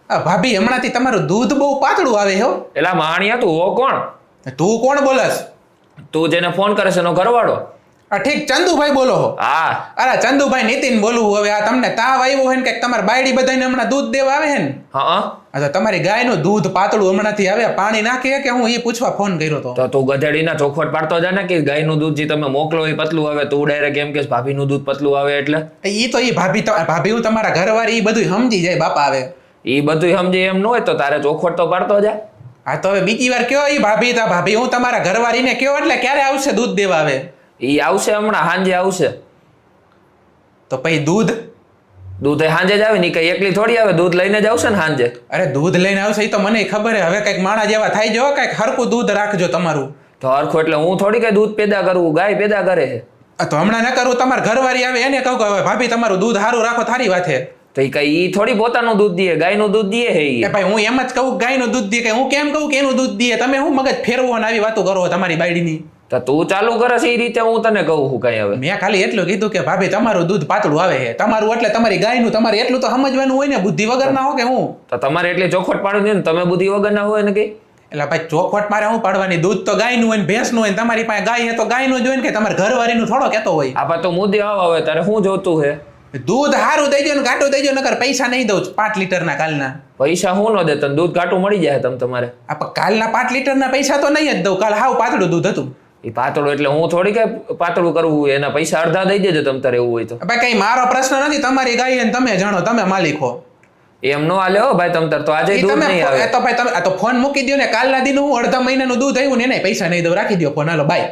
ભાભી હમણાંથી તમારું દૂધ બહુ પાતળું આવે હો. એલા માણિયા તું હો કોણ? તું કોણ બોલસ? તું જેને ફોન કરે છે એનો ઘરવાળો? ઠીક ચંદુભાઈ બોલો હો? હા. અરે ચંદુભાઈ નીતિન બોલું. હવે આ તમને તાવ આવ્યો હોય ને કે તમારી બાયડી બધાને હમણાં દૂધ દેવા આવે હે ને? હા. તો તમારી ગાયનું દૂધ પાતળું હમણાંથી આવે, પાણી નાખે કે હું એ પૂછવા ફોન કર્યો તો. તો તું ગધેડીના ચોખવટ પાડતો જા ને કે ગાયનું દૂધ જે તમે મોકલો એ પતલું આવે, તું ડાયરેક્ટ એમ કે ભાભીનું દૂધ પતલું આવે એટલે? ઈ તો ઈ ભાભી હું તમારા ઘરવાળી ઈ બધું સમજી જાય બાપા. આવે એ બધું સમજે એમ ન હોય તો તારે ચોખવટ તો પાડતો જા. હા તો હવે બીજી વાર કયો ઈ ભાભી હું તમારા ઘરવાળીને કયો એટલે ક્યારે આવશે દૂધ દેવા? આવે એ આવશે હમણાં સાંજે આવશે. તો પછી દૂધ એ સાંજે જ આવે ને, કઈ એકલી થોડી આવે, દૂધ લઈને જ આવશે ને સાંજે. અરે દૂધ લઈને આવશે એ તો મને ખબર હે. હવે કઈક માણા જેવા થાય જો, કઈક હરકું દૂધ રાખજો તમારું. તો હરખું એટલે હું થોડી કઈ દૂધ પેદા કરું, ગાય પેદા કરે છે. તો હમણાં ન કરું, તમારા ઘરવાળી આવે એને કહું કે હવે ભાભી તમારું દૂધ સારું રાખો, થારી વાત છે. તો એ કઈ ઈ થોડી પોતાનું દૂધ દે, ગાયનું દૂધ દે હે ઈ. ભાઈ હું એમ જ કહું ગાયનું દૂધ દે, કે હું કેમ કહું કે એનું દૂધ દે? તમે હું મગજ ફેરવો ને આવી વાતો કરો તમારી બાયડીની? તો તું ચાલુ કરે છે એ રીતે હું તને કહું છું કઈ. હવે મેં ખાલી એટલું કીધું કે ભાભી તમારું દૂધ પાતળું આવે છે. તમારું એટલે તમારી ગાયનું, તમારે એટલું તો સમજવાનું હોય ને, બુદ્ધિ વગર ના હો કે હું? તો તમારે એટલે ચોખવટ પાડું ને, તમે બુદ્ધિ વગર ના હોય ને કઈ. એટલે ભાઈ ચોખવટ મારે શું પાડવાની? દૂધ તો ગાયનું હોય ને ભેંસનું હોય ને, તમારી પાસે ગાય હે તો ગાયનું જ હોય ને, કે તમારે ઘરવાળીનું થોડો કેતો હોય? આપા તો મુદ્દે આવે તારે શું જોતું હે? દૂધ સારું દેજો ને ઘાટું દેજો, નકર પૈસા નહીં દઉં 5 લીટરના કાલના. પૈસા હું ન દે તને, દૂધ ઘાટું મળી જાય તમારે. કાલના 5 લીટરના પૈસા તો નહીં જ દઉં. કાલ હાવ પાતળું દૂધ હતું. એ પાતળું એટલે હું થોડી કઈ પાતળું કરવું, એના પૈસા અડધા દઈ દેજો તમ તારે એવું હોય તો. ભાઈ કઈ મારો પ્રશ્ન નથી, તમારી ગાય અને તમે જાણો, તમે માલિક હો. એમ નો હાલે હો ભાઈ તમ તાર. તો આજે દૂધ નહીં આવે તો ભાઈ તમે આ તો ફોન મૂકી દો ને. કાલના દિન હું અડધા મહિનાનું દૂધ આવ્યું ને એને પૈસા નહીં દઉં. રાખી દો ફોન, હાલો બાય.